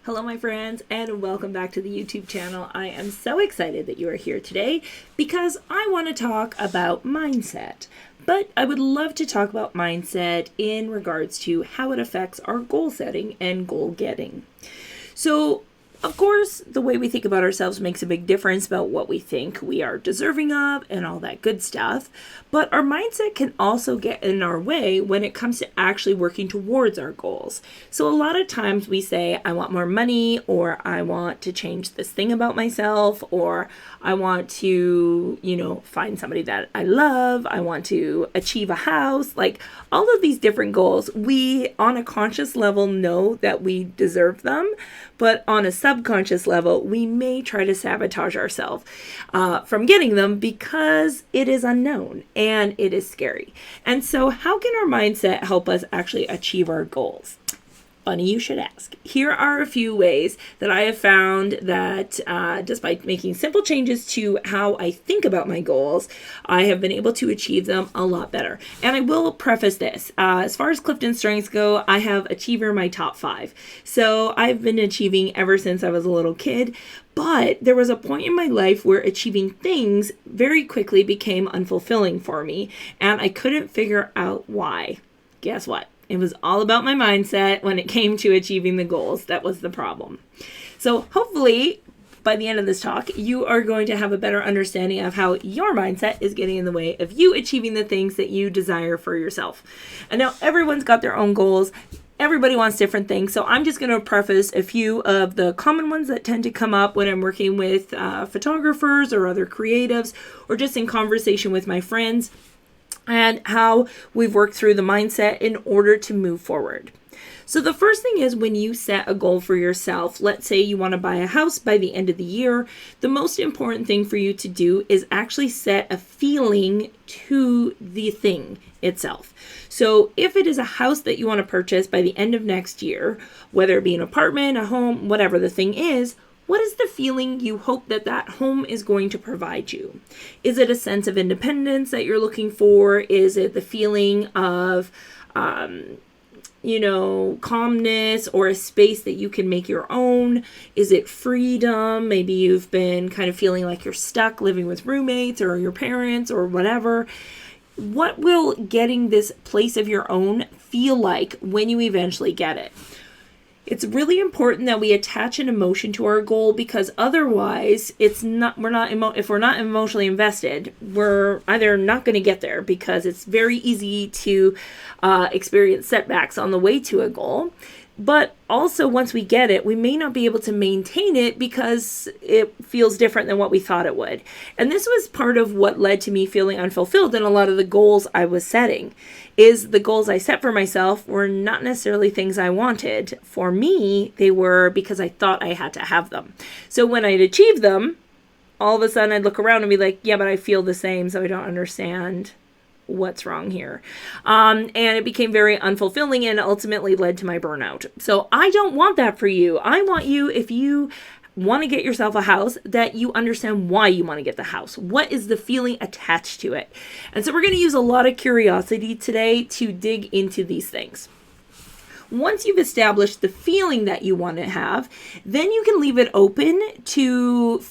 Hello, my friends, and welcome back to the YouTube channel. I am so excited that you are here today because I want to talk about mindset. But I would love to talk about mindset in regards to how it affects our goal setting and goal getting. So, of course, the way we think about ourselves makes a big difference about what we think we are deserving of and all that good stuff. But our mindset can also get in our way when it comes to actually working towards our goals. So a lot of times we say, I want more money, or I want to change this thing about myself, or I want to, find somebody that I love. I want to achieve a house. Like all of these different goals, we on a conscious level know that we deserve them. But on a subconscious level, we may try to sabotage ourselves from getting them because it is unknown and it is scary. And so how can our mindset help us actually achieve our goals? Funny you should ask. Here are a few ways that I have found that just by making simple changes to how I think about my goals, I have been able to achieve them a lot better. And I will preface this. As far as Clifton strengths go, I have Achiever my top 5. So I've been achieving ever since I was a little kid. But there was a point in my life where achieving things very quickly became unfulfilling for me. And I couldn't figure out why. Guess what? It was all about my mindset when it came to achieving the goals. That was the problem. So hopefully, by the end of this talk, you are going to have a better understanding of how your mindset is getting in the way of you achieving the things that you desire for yourself. And now everyone's got their own goals. Everybody wants different things. So I'm just going to preface a few of the common ones that tend to come up when I'm working with photographers or other creatives, or just in conversation with my friends, and how we've worked through the mindset in order to move forward. So the first thing is, when you set a goal for yourself, let's say you want to buy a house by the end of the year, the most important thing for you to do is actually set a feeling to the thing itself. So if it is a house that you want to purchase by the end of next year, whether it be an apartment, a home, whatever the thing is, what is the feeling you hope that that home is going to provide you? Is it a sense of independence that you're looking for? Is it the feeling of, calmness, or a space that you can make your own? Is it freedom? Maybe you've been kind of feeling like you're stuck living with roommates or your parents or whatever. What will getting this place of your own feel like when you eventually get it? It's really important that we attach an emotion to our goal, because otherwise if we're not emotionally invested, we're either not going to get there, because it's very easy to experience setbacks on the way to a goal. But also, once we get it, we may not be able to maintain it because it feels different than what we thought it would. And this was part of what led to me feeling unfulfilled in a lot of the goals I was setting. Is the goals I set for myself were not necessarily things I wanted. For me, they were because I thought I had to have them. So when I'd achieve them, all of a sudden I'd look around and be like, yeah, but I feel the same, so I don't understand what's wrong here. And it became very unfulfilling and ultimately led to my burnout. So I don't want that for you. I want you, if you want to get yourself a house, that you understand why you want to get the house. What is the feeling attached to it? And so we're going to use a lot of curiosity today to dig into these things. Once you've established the feeling that you want to have, then you can leave it open to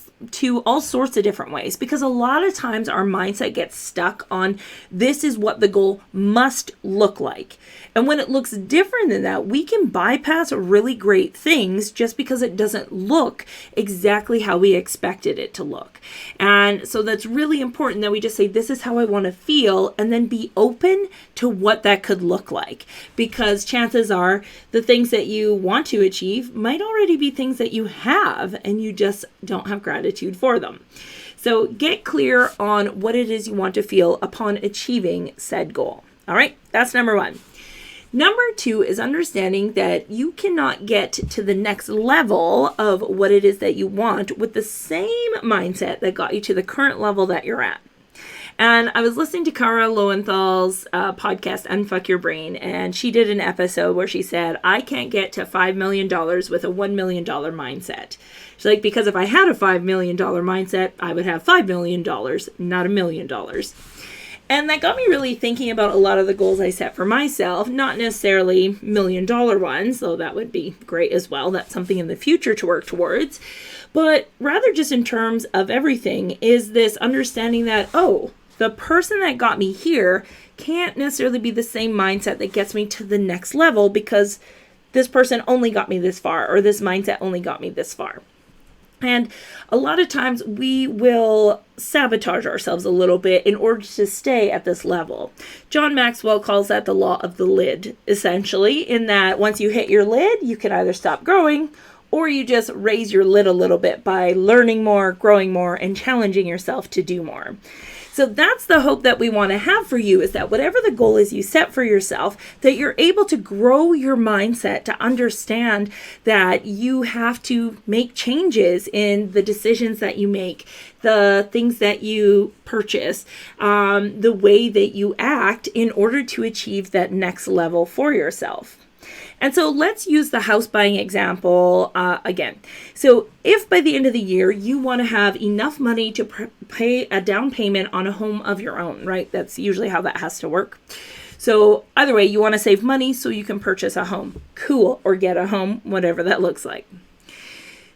all sorts of different ways, because a lot of times our mindset gets stuck on this is what the goal must look like. And when it looks different than that, we can bypass really great things just because it doesn't look exactly how we expected it to look. And so that's really important that we just say, this is how I want to feel, and then be open to what that could look like, because chances are the things that you want to achieve might already be things that you have and you just don't have gratitude for them. So get clear on what it is you want to feel upon achieving said goal. All right, that's number 1. Number 2 is understanding that you cannot get to the next level of what it is that you want with the same mindset that got you to the current level that you're at. And I was listening to Kara Lowenthal's podcast, Unfuck Your Brain, and she did an episode where she said, I can't get to $5 million with a $1 million mindset. She's like, because if I had a $5 million mindset, I would have $5 million, not $1 million. And that got me really thinking about a lot of the goals I set for myself, not necessarily $1 million ones, though that would be great as well. That's something in the future to work towards. But rather just in terms of everything is this understanding that, oh, the person that got me here can't necessarily be the same mindset that gets me to the next level because this person only got me this far, or this mindset only got me this far. And a lot of times we will sabotage ourselves a little bit in order to stay at this level. John Maxwell calls that the law of the lid, essentially, in that once you hit your lid, you can either stop growing or you just raise your lid a little bit by learning more, growing more, and challenging yourself to do more. So that's the hope that we want to have for you, is that whatever the goal is you set for yourself, that you're able to grow your mindset to understand that you have to make changes in the decisions that you make, the things that you purchase, the way that you act in order to achieve that next level for yourself. And so let's use the house buying example again. So if by the end of the year you want to have enough money to pay a down payment on a home of your own, right? That's usually how that has to work. So either way, you want to save money so you can purchase a home. Cool. Or get a home, whatever that looks like.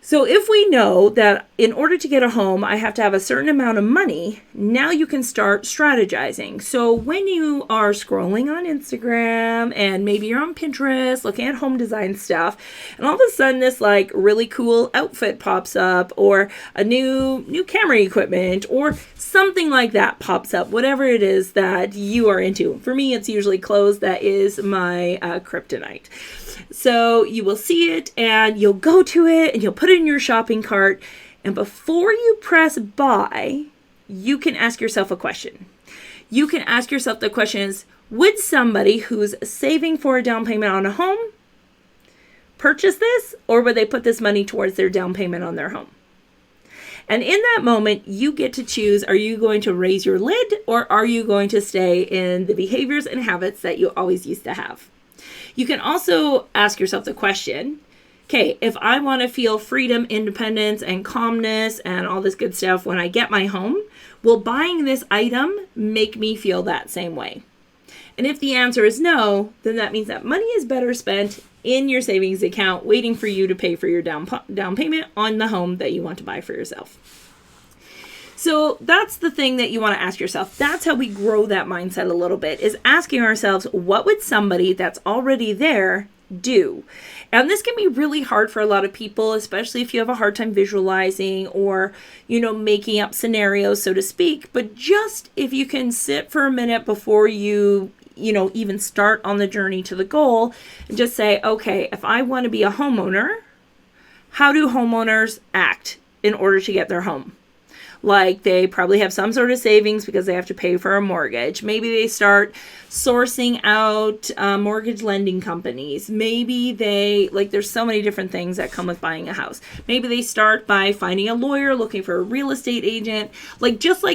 So if we know that in order to get a home, I have to have a certain amount of money, now you can start strategizing. So when you are scrolling on Instagram and maybe you're on Pinterest looking at home design stuff, and all of a sudden this like really cool outfit pops up, or a new camera equipment, or something like that pops up, whatever it is that you are into. For me, it's usually clothes. That is my kryptonite. So you will see it and you'll go to it and you'll put it in your shopping cart. And before you press buy, you can ask yourself a question. You can ask yourself the question is, would somebody who's saving for a down payment on a home purchase this, or would they put this money towards their down payment on their home? And in that moment, you get to choose, are you going to raise your lid, or are you going to stay in the behaviors and habits that you always used to have? You can also ask yourself the question, okay, if I want to feel freedom, independence, and calmness, and all this good stuff when I get my home, will buying this item make me feel that same way? And if the answer is no, then that means that money is better spent in your savings account waiting for you to pay for your down payment on the home that you want to buy for yourself. So that's the thing that you want to ask yourself. That's how we grow that mindset a little bit, is asking ourselves, what would somebody that's already there do? And this can be really hard for a lot of people, especially if you have a hard time visualizing or, making up scenarios, so to speak. But just if you can sit for a minute before you even start on the journey to the goal and just say, okay, if I want to be a homeowner, how do homeowners act in order to get their home? Like, they probably have some sort of savings because they have to pay for a mortgage. Maybe they start sourcing out mortgage lending companies. Maybe there's so many different things that come with buying a house. Maybe they start by finding a lawyer, looking for a real estate agent.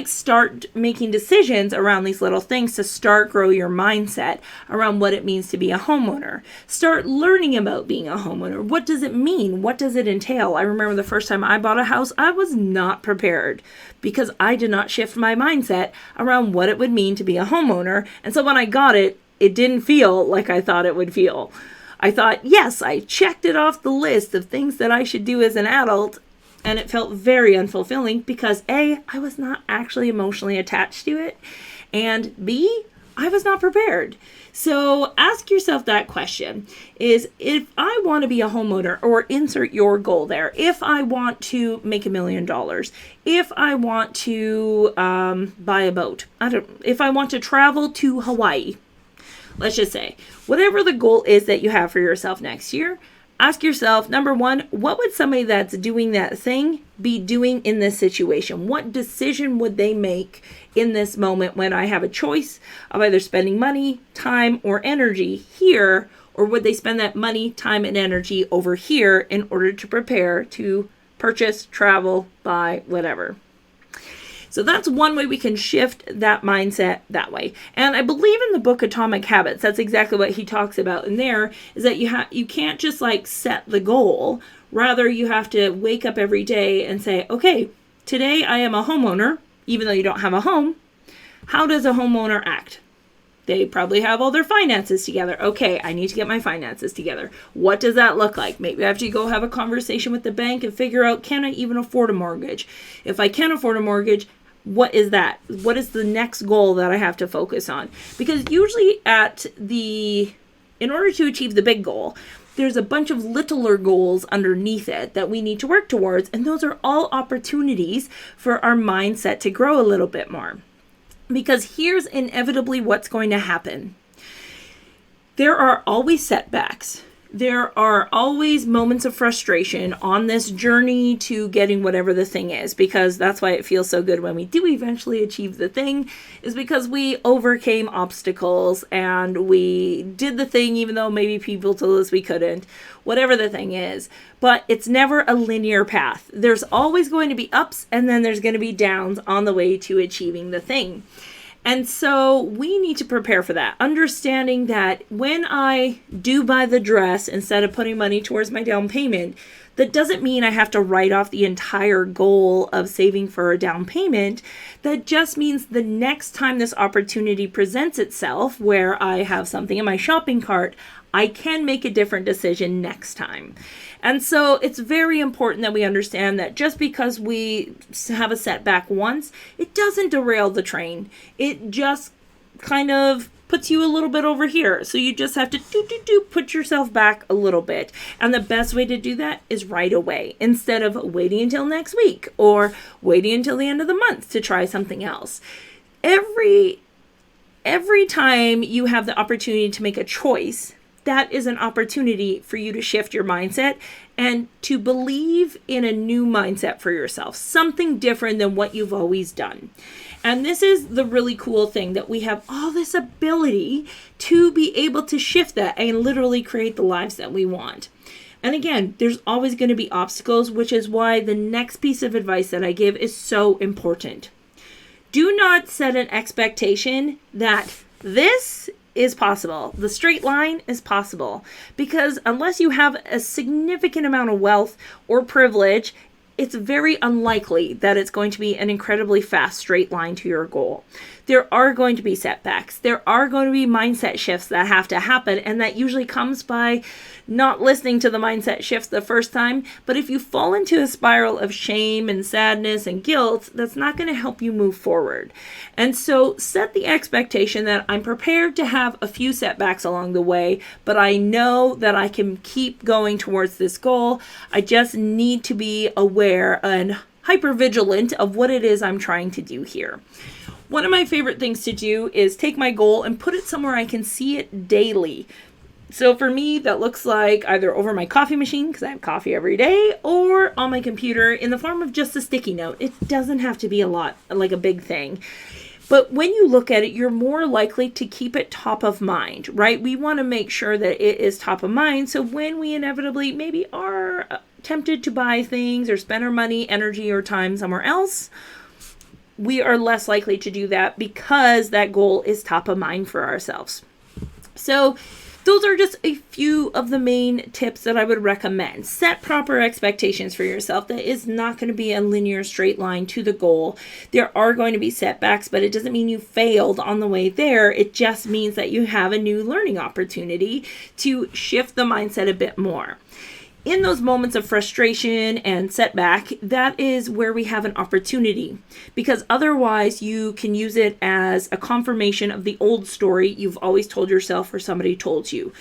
Start making decisions around these little things to start grow your mindset around what it means to be a homeowner. Start learning about being a homeowner. What does it mean? What does it entail? I remember the first time I bought a house, I was not prepared, because I did not shift my mindset around what it would mean to be a homeowner. And so when I got it, it didn't feel like I thought it would feel. I thought, yes, I checked it off the list of things that I should do as an adult, and it felt very unfulfilling because A, I was not actually emotionally attached to it, and B, I was not prepared. So ask yourself that question, is if I want to be a homeowner, or insert your goal there, if I want to make $1 million, if I want to buy a boat, if I want to travel to Hawaii, let's just say, whatever the goal is that you have for yourself next year, ask yourself, number one, what would somebody that's doing that thing be doing in this situation? What decision would they make in this moment when I have a choice of either spending money, time, or energy here, or would they spend that money, time, and energy over here in order to prepare to purchase, travel, buy, whatever? So that's one way we can shift that mindset that way. And I believe in the book Atomic Habits, that's exactly what he talks about in there, is that you can't just set the goal. Rather, you have to wake up every day and say, okay, today I am a homeowner, even though you don't have a home. How does a homeowner act? They probably have all their finances together. Okay, I need to get my finances together. What does that look like? Maybe I have to go have a conversation with the bank and figure out, can I even afford a mortgage? If I can afford a mortgage, what is that? What is the next goal that I have to focus on? Because usually in order to achieve the big goal, there's a bunch of littler goals underneath it that we need to work towards. And those are all opportunities for our mindset to grow a little bit more. Because here's inevitably what's going to happen. There are always setbacks. There are always moments of frustration on this journey to getting whatever the thing is, because that's why it feels so good when we do eventually achieve the thing, is because we overcame obstacles and we did the thing even though maybe people told us we couldn't, whatever the thing is. But it's never a linear path. There's always going to be ups and then there's going to be downs on the way to achieving the thing. And so we need to prepare for that, understanding that when I do buy the dress instead of putting money towards my down payment, that doesn't mean I have to write off the entire goal of saving for a down payment. That just means the next time this opportunity presents itself where I have something in my shopping cart, I can make a different decision next time. And so it's very important that we understand that just because we have a setback once, it doesn't derail the train. It just kind of puts you a little bit over here. So you just have to put yourself back a little bit. And the best way to do that is right away, instead of waiting until next week or waiting until the end of the month to try something else. Every time you have the opportunity to make a choice, that is an opportunity for you to shift your mindset and to believe in a new mindset for yourself, something different than what you've always done. And this is the really cool thing, that we have all this ability to be able to shift that and literally create the lives that we want. And again, there's always going to be obstacles, which is why the next piece of advice that I give is so important. Do not set an expectation that this is possible. The straight line is possible, because unless you have a significant amount of wealth or privilege, it's very unlikely that it's going to be an incredibly fast straight line to your goal. There are going to be setbacks. There are going to be mindset shifts that have to happen, and that usually comes by not listening to the mindset shifts the first time. But if you fall into a spiral of shame and sadness and guilt, that's not going to help you move forward. And so set the expectation that I'm prepared to have a few setbacks along the way, but I know that I can keep going towards this goal. I just need to be aware and hypervigilant of what it is I'm trying to do here. One of my favorite things to do is take my goal and put it somewhere I can see it daily. So for me, that looks like either over my coffee machine, because I have coffee every day, or on my computer in the form of just a sticky note. It doesn't have to be a lot, like a big thing. But when you look at it, you're more likely to keep it top of mind, right? We want to make sure that it is top of mind. So when we inevitably maybe are tempted to buy things or spend our money, energy, or time somewhere else, we are less likely to do that because that goal is top of mind for ourselves. So those are just a few of the main tips that I would recommend. Set proper expectations for yourself. That is not going to be a linear straight line to the goal. There are going to be setbacks, but it doesn't mean you failed on the way there. It just means that you have a new learning opportunity to shift the mindset a bit more. In those moments of frustration and setback, that is where we have an opportunity, because otherwise you can use it as a confirmation of the old story you've always told yourself or somebody told you.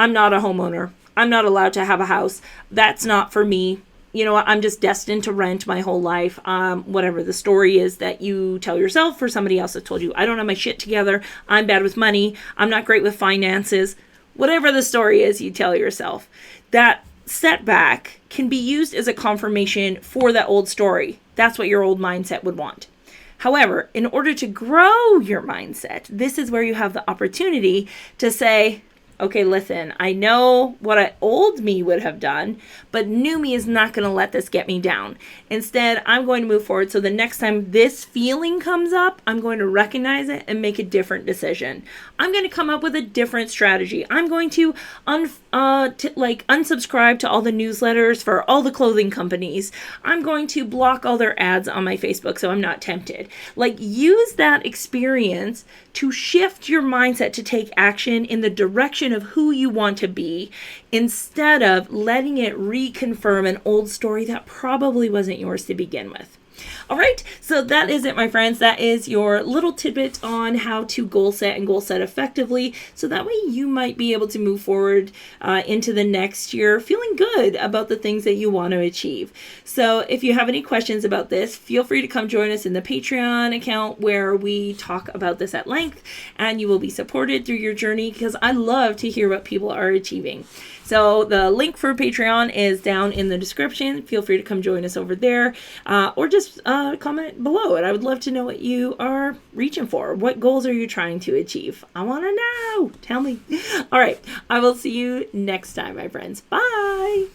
I'm not a homeowner. I'm not allowed to have a house. That's not for me. You know what? I'm just destined to rent my whole life. Whatever the story is that you tell yourself or somebody else has told you. I don't have my shit together. I'm bad with money. I'm not great with finances. Whatever the story is you tell yourself, that setback can be used as a confirmation for that old story. That's what your old mindset would want. However, in order to grow your mindset, this is where you have the opportunity to say, okay, listen, I know what old me would have done, but new me is not going to let this get me down. Instead, I'm going to move forward. So the next time this feeling comes up, I'm going to recognize it and make a different decision. I'm going to come up with a different strategy. I'm going to unsubscribe to all the newsletters for all the clothing companies. I'm going to block all their ads on my Facebook so I'm not tempted. Like, use that experience to shift your mindset to take action in the direction of who you want to be, instead of letting it reconfirm an old story that probably wasn't yours to begin with. All right, so that is it, my friends. That is your little tidbit on how to goal set and goal set effectively, so that way you might be able to move forward into the next year feeling good about the things that you want to achieve. So if you have any questions about this, feel free to come join us in the Patreon account, where we talk about this at length, and you will be supported through your journey, because I love to hear what people are achieving. So the link for Patreon is down in the description. Feel free to come join us over there, or just comment below it. I would love to know what you are reaching for. What goals are you trying to achieve? I want to know. Tell me. All right. I will see you next time, my friends. Bye.